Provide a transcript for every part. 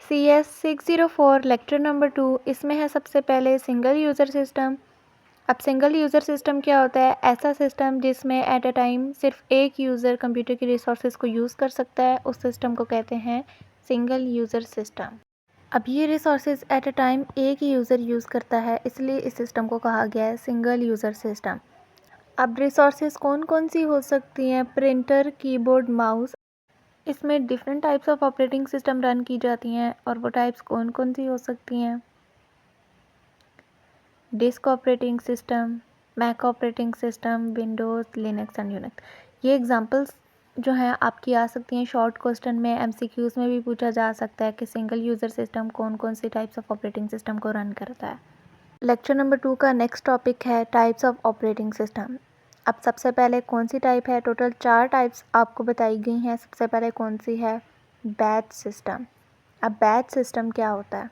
CS604 lecture number 2। इसमें है सबसे पहले सिंगल यूज़र सिस्टम। अब सिंगल यूज़र सिस्टम क्या होता है? ऐसा सिस्टम जिसमें एट अ टाइम सिर्फ एक यूज़र कंप्यूटर की रिसोर्सेज को यूज़ कर सकता है, उस सिस्टम को कहते हैं सिंगल यूज़र सिस्टम। अब ये रिसोर्सेज एट अ टाइम एक ही यूज़र यूज़ करता है, इसलिए इस सिस्टम को कहा गया है सिंगल यूज़र सिस्टम। अब रिसोर्सेज कौन कौन सी हो सकती हैं? Printer, keyboard, mouse. इसमें different types of operating system run की जाती हैं और वो टाइप्स कौन कौन सी हो सकती हैं? Disk operating system, Mac operating system, Windows, Linux and Unix. ये एग्जांपल्स जो हैं आपकी आ सकती हैं शॉर्ट क्वेश्चन में, एमसीक्यूज़ में भी पूछा जा सकता है कि सिंगल यूज़र सिस्टम कौन कौन सी टाइप्स ऑफ ऑपरेटिंग सिस्टम को रन करता है। लेक्चर नंबर 2 का नेक्स्ट टॉपिक है टाइप्स ऑफ ऑपरेटिंग सिस्टम। अब सबसे पहले कौन सी टाइप है? टोटल 4 टाइप्स आपको बताई गई हैं। सबसे पहले कौन सी है? Batch system. अब बैच सिस्टम क्या होता है?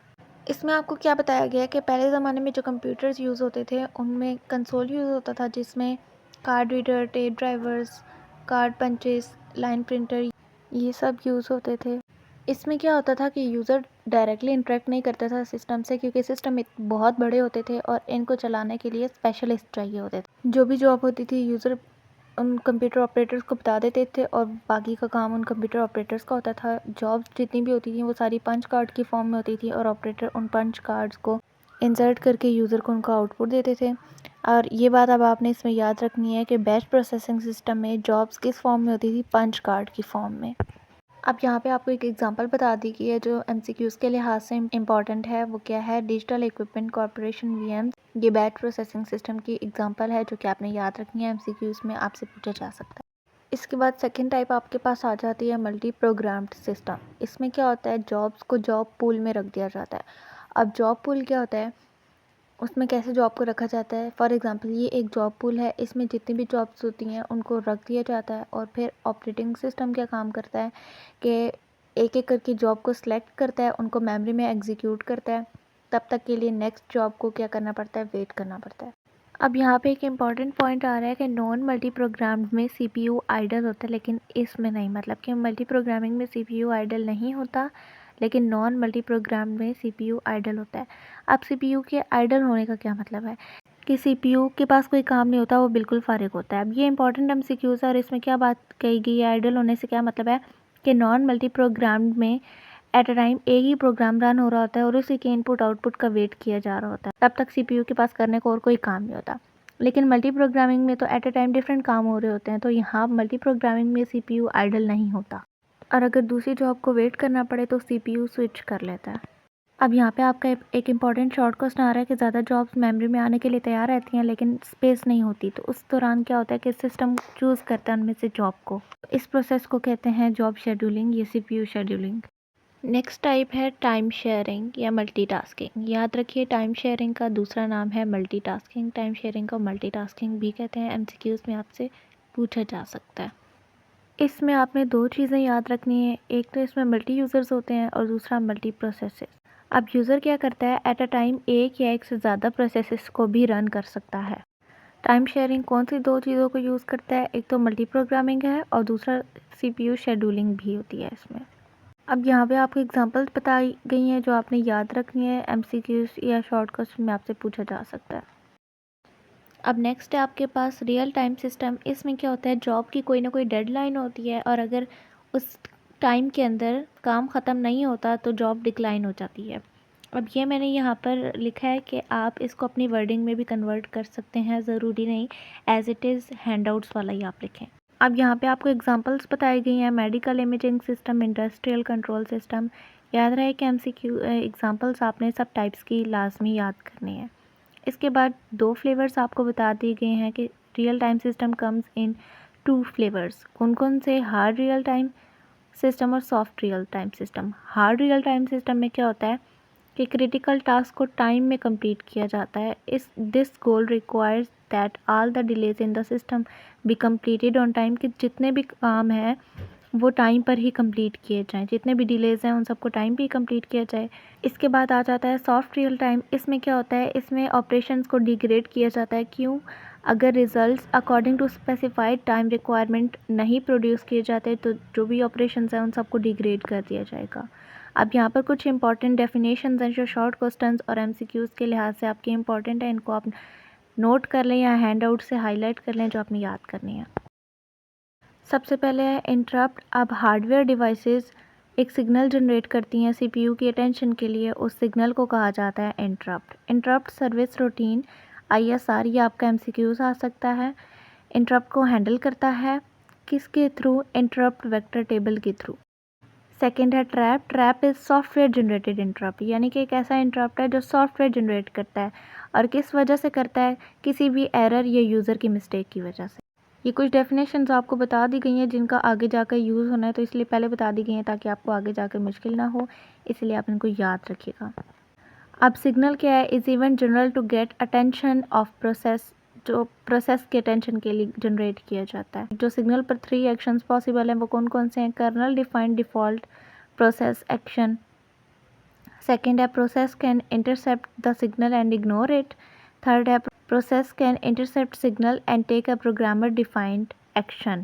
इसमें आपको क्या बताया गया है कि पहले ज़माने में जो कंप्यूटर्स यूज़ होते थे उनमें कंसोल यूज़ होता था, जिसमें card reader, tape drivers, card punches, line printer ये सब यूज़ होते थे। इसमें क्या होता था कि यूज़र डायरेक्टली इंटरेक्ट नहीं करता था सिस्टम से, क्योंकि सिस्टम बहुत बड़े होते थे और इनको चलाने के लिए स्पेशलिस्ट चाहिए होते थे। जो भी जॉब होती थी यूज़र उन कंप्यूटर ऑपरेटर्स को बता देते थे और बाकी का काम उन कंप्यूटर ऑपरेटर्स का होता था। जॉब जितनी भी होती थी वो सारी पंच कार्ड की फॉर्म में होती थी और ऑपरेटर उन पंच कार्ड्स को इंसर्ट करके यूज़र को उनका आउटपुट देते थे। और ये बात अब आपने इसमें याद रखनी है कि बैच प्रोसेसिंग सिस्टम में जॉब्स किस फॉर्म में होती थी? पंच कार्ड की फॉर्म में। अब यहाँ पे आपको एक एग्जांपल बता दी गई है जो एमसीक्यूज़ के लिहाज से इम्पॉर्टेंट है। वो क्या है? Digital equipment corporation VM. ये बैच प्रोसेसिंग सिस्टम की एग्जांपल है जो कि आपने याद रखनी है, एमसीक्यूज़ में आपसे पूछा जा सकता है। इसके बाद सेकंड टाइप आपके पास आ जाती है मल्टी प्रोग्राम्ड सिस्टम। इसमें क्या होता है? जॉब्स को जॉब पूल में रख दिया जाता है। अब जॉब पूल क्या होता है? उसमें कैसे जॉब को रखा जाता है? फॉर एग्ज़ाम्पल ये एक जॉब पूल है, इसमें जितनी भी जॉब्स होती हैं उनको रख दिया जाता है और फिर ऑपरेटिंग सिस्टम क्या काम करता है कि एक एक करके जॉब को सिलेक्ट करता है, उनको मेमोरी में एग्जीक्यूट करता है। तब तक के लिए नेक्स्ट जॉब को क्या करना पड़ता है? वेट करना पड़ता है। अब यहाँ पे एक इम्पॉर्टेंट पॉइंट आ रहा है कि नॉन मल्टी प्रोग्राम्ड में सीपीयू आइडल होता है, लेकिन इसमें नहीं। मतलब कि मल्टी प्रोग्रामिंग में सीपीयू आइडल नहीं होता, लेकिन नॉन मल्टी प्रोग्राम में सीपीयू आइडल होता है। अब सीपीयू के आइडल होने का क्या मतलब है? कि सीपीयू के पास कोई काम नहीं होता, वो बिल्कुल फारिग होता है। अब ये इंपॉर्टेंट एमसीक्यूज़ है और इसमें क्या बात कही गई है? आइडल होने से क्या मतलब है कि नॉन मल्टी प्रोग्राम में एट अ टाइम एक ही प्रोग्राम रन हो रहा होता है और उसी के इनपुट आउटपुट का वेट किया जा रहा होता है। तब तक सीपीयू के पास करने को और कोई काम नहीं होता। लेकिन मल्टी प्रोग्रामिंग में तो एट अ टाइम डिफरेंट काम हो रहे होते हैं, तो यहाँ मल्टी प्रोग्रामिंग में सीपीयू आइडल नहीं होता और अगर दूसरी जॉब को वेट करना पड़े तो सीपीयू स्विच कर लेता है। अब यहाँ पे आपका एक इम्पॉर्टेंट शॉर्ट क्वेश्चन आ रहा है कि ज़्यादा जॉब्स मेमोरी में आने के लिए तैयार रहती हैं लेकिन स्पेस नहीं होती, तो उस दौरान क्या होता है कि सिस्टम चूज़ करता है उनमें से जॉब को। इस प्रोसेस को कहते हैं जॉब शेड्यूलिंग या सीपीयू शेड्यूलिंग। नेक्स्ट टाइप है टाइम शेयरिंग या मल्टीटास्किंग। याद रखिए टाइम शेयरिंग का दूसरा नाम है मल्टीटास्किंग। टाइम शेयरिंग को मल्टीटास्किंग भी कहते हैं, एमसीक्यूज़ में आपसे पूछा जा सकता है। इसमें आपने दो चीज़ें याद रखनी है, एक तो इसमें मल्टी यूज़र्स होते हैं और दूसरा मल्टी प्रोसेसेस। अब यूज़र क्या करता है? एट अ टाइम एक या एक से ज़्यादा प्रोसेसेस को भी रन कर सकता है। टाइम शेयरिंग कौन सी दो चीज़ों को यूज़ करता है? एक तो मल्टी प्रोग्रामिंग है और दूसरा सीपीयू शेड्यूलिंग भी होती है इसमें। अब यहाँ पे आपको एग्जांपल्स बताई गई हैं जो आपने याद रखनी है, एमसीक्यूज़ या शॉर्ट क्वेश्चन में आपसे पूछा जा सकता है। अब नेक्स्ट है आपके पास रियल टाइम सिस्टम। इसमें क्या होता है? जॉब की कोई ना कोई डेडलाइन होती है और अगर उस टाइम के अंदर काम ख़त्म नहीं होता तो जॉब डिक्लाइन हो जाती है। अब ये मैंने यहाँ पर लिखा है कि आप इसको अपनी वर्डिंग में भी कन्वर्ट कर सकते हैं, ज़रूरी नहीं एज इट इज़ हैंडआउट्स वाला ही आप लिखें। अब यहाँ पे आपको एग्जांपल्स बताई गई हैं, medical imaging system, industrial control system. याद रहे कि एमसीक्यू एग्जांपल्स आपने सब टाइप्स की लाजमी याद करनी है। इसके बाद दो फ्लेवर्स आपको बता दिए गए हैं कि real time system comes in 2 flavours. कौन कौन से? हार्ड रियल टाइम सिस्टम और soft real time system. Hard real time system में क्या होता है कि क्रिटिकल टास्क को टाइम में कंप्लीट किया जाता है। This goal requires that all the delays in the system be completed on time. कि जितने भी काम हैं वो टाइम पर ही कंप्लीट किए जाएं, जितने भी डिलेज हैं उन सबको टाइम पे ही कंप्लीट किया जाए। इसके बाद आ जाता है सॉफ्ट रियल टाइम। इसमें क्या होता है? इसमें ऑपरेशंस को डिग्रेड किया जाता है। क्यों? अगर results according to specified time requirement नहीं प्रोड्यूस किए जाते तो जो भी ऑपरेशंस हैं उन सबको डिग्रेड कर दिया जाएगा। अब यहाँ पर कुछ इंपॉर्टेंट डेफिनेशंस हैं जो शॉर्ट क्वेश्चंस और एमसीक्यूज़ के लिहाज से आपके इंपॉर्टेंट हैं, इनको आप नोट कर लें या हैंड आउट से हाईलाइट कर लें जो आपने याद करनी है। सबसे पहले है इंटरप्ट। अब हार्डवेयर डिवाइसेस एक सिग्नल जनरेट करती हैं सीपीयू की अटेंशन के लिए, उस सिग्नल को कहा जाता है interrupt. Interrupt service routine ISR, ये आपका एमसीक्यूज़ आ सकता है। इंटरप्ट को हैंडल करता है किसके थ्रू? इंटरप्ट वेक्टर टेबल के थ्रू। सेकेंड है trap. Trap is software generated interrupt, यानी कि एक ऐसा इंटरप्ट है जो सॉफ्टवेयर जनरेट करता है और किस वजह से करता है? किसी भी एरर या यूज़र की मिस्टेक की वजह से। ये कुछ डेफिनेशंस आपको बता दी गई हैं जिनका आगे जाकर यूज़ होना है, तो इसलिए पहले बता दी गई हैं ताकि आपको आगे जाकर मुश्किल ना हो, इसलिए आप इनको याद रखिएगा। अब सिग्नल क्या है? Is event general to get attention of process, जो प्रोसेस के अटेंशन के लिए जनरेट किया जाता है। जो सिग्नल पर 3 एक्शंस पॉसिबल हैं वो कौन कौन से हैं? Kernel defined default process action. Second है process can intercept the signal and ignore it. Third है process can intercept signal and take a programmer defined action.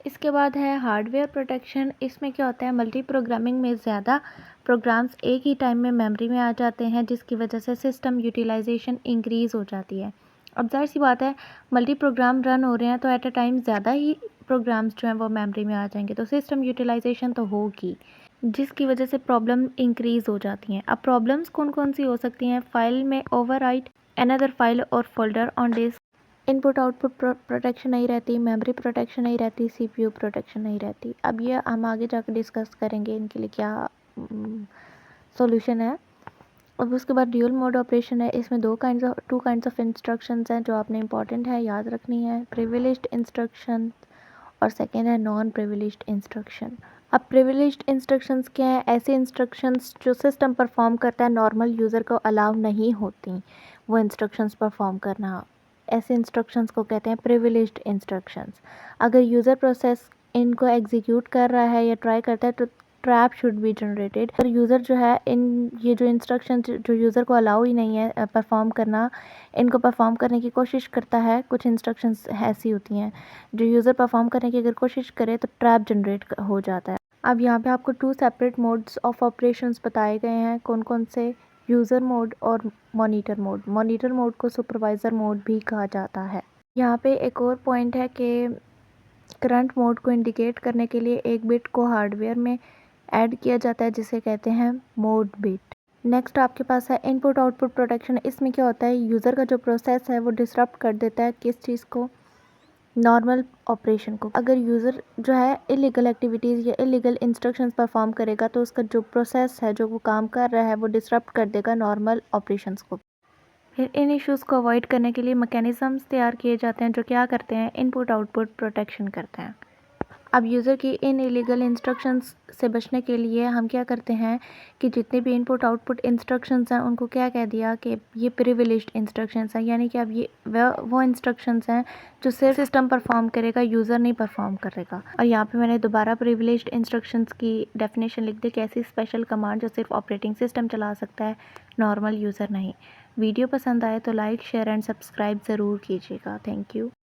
इसके बाद है हार्डवेयर प्रोटेक्शन। इसमें क्या होता है? मल्टी प्रोग्रामिंग में ज़्यादा प्रोग्राम्स एक ही टाइम में मेमोरी में आ जाते हैं, जिसकी वजह से सिस्टम यूटिलाइजेशन इंक्रीज़ हो जाती है। अब जाहिर सी बात है, मल्टी प्रोग्राम रन हो रहे हैं तो एट अ टाइम ज़्यादा ही प्रोग्राम्स जो हैं वो मेमोरी में आ जाएंगे, तो सिस्टम यूटिलाइजेशन तो होगी, जिसकी वजह से प्रॉब्लम इंक्रीज़ हो जाती हैं। अब प्रॉब्लम्स कौन कौन सी हो सकती हैं? फाइल में ओवरराइट अनदर फाइल और folder on disk, input output protection नहीं रहती, मेमोरी प्रोटेक्शन नहीं रहती, सीपीयू प्रोटेक्शन नहीं रहती। अब ये हम आगे जाकर डिस्कस करेंगे इनके लिए क्या सॉल्यूशन है। अब उसके बाद ड्यूल मोड ऑपरेशन है। इसमें टू काइंड्स ऑफ इंस्ट्रक्शंस हैं जो आपने इंपॉर्टेंट है याद रखनी है। प्रिविलेज्ड इंस्ट्रक्शन और सेकेंड है नॉन प्रिविलेज्ड इंस्ट्रक्शन। अब प्रिविलेज्ड इंस्ट्रक्शंस क्या है? ऐसे इंस्ट्रक्शंस जो सिस्टम परफॉर्म करता है नॉर्मल यूज़र को अलाउ नहीं होती वो इंस्ट्रक्शंस परफॉर्म करना, ऐसे इंस्ट्रक्शंस को कहते हैं प्रिविलेज्ड इंस्ट्रक्शंस। अगर यूज़र प्रोसेस इनको एग्जीक्यूट कर रहा है या ट्राई करता है तो ट्रैप शुड बी जनरेटेड। और यूज़र जो है ये जो इंस्ट्रक्शन जो यूज़र को अलाउ ही नहीं है परफॉर्म करना, इनको परफॉर्म करने की कोशिश करता है, कुछ इंस्ट्रक्शंस ऐसी होती हैं जो यूज़र परफॉर्म करने की अगर कोशिश करे तो ट्रैप जनरेट हो जाता है। अब यहाँ पे आपको 2 सेपरेट मोड्स ऑफ ऑपरेशंस बताए गए हैं। कौन कौन से? यूज़र मोड और मॉनिटर मोड। मॉनिटर मोड को सुपरवाइज़र मोड भी कहा जाता है। यहाँ पे एक और पॉइंट है कि करंट मोड को इंडिकेट करने के लिए एक बिट को हार्डवेयर में ऐड किया जाता है जिसे कहते हैं मोड बिट। नेक्स्ट आपके पास है इनपुट आउटपुट प्रोटेक्शन। इसमें क्या होता है? यूज़र का जो प्रोसेस है वो डिसरप्ट कर देता है किस चीज़ को? नॉर्मल ऑपरेशन को। अगर यूज़र जो है इलीगल एक्टिविटीज़ या इलीगल इंस्ट्रक्शंस परफॉर्म करेगा तो उसका जो प्रोसेस है जो वो काम कर रहा है वो डिसरप्ट कर देगा नॉर्मल ऑपरेशंस को। फिर इन इश्यूज़ को अवॉइड करने के लिए मैकेनिज़म्स तैयार किए जाते हैं जो क्या करते हैं? इनपुट आउटपुट प्रोटेक्शन करते हैं। अब यूज़र की इन इलीगल इंस्ट्रक्शंस से बचने के लिए हम क्या करते हैं कि जितने भी इनपुट आउटपुट इंस्ट्रक्शंस हैं उनको क्या कह दिया कि ये प्रिविलेज्ड इंस्ट्रक्शंस हैं, यानी कि अब ये वो इंस्ट्रक्शंस हैं जो सिर्फ सिस्टम परफॉर्म करेगा, यूज़र नहीं परफॉर्म करेगा। और यहाँ पे मैंने दोबारा प्रिविलेज्ड इंस्ट्रक्शंस की डेफिनेशन लिख दी कि ऐसी स्पेशल कमांड जो सिर्फ ऑपरेटिंग सिस्टम चला सकता है, नॉर्मल यूज़र नहीं। वीडियो पसंद आए तो लाइक शेयर एंड सब्सक्राइब ज़रूर कीजिएगा। Thank you.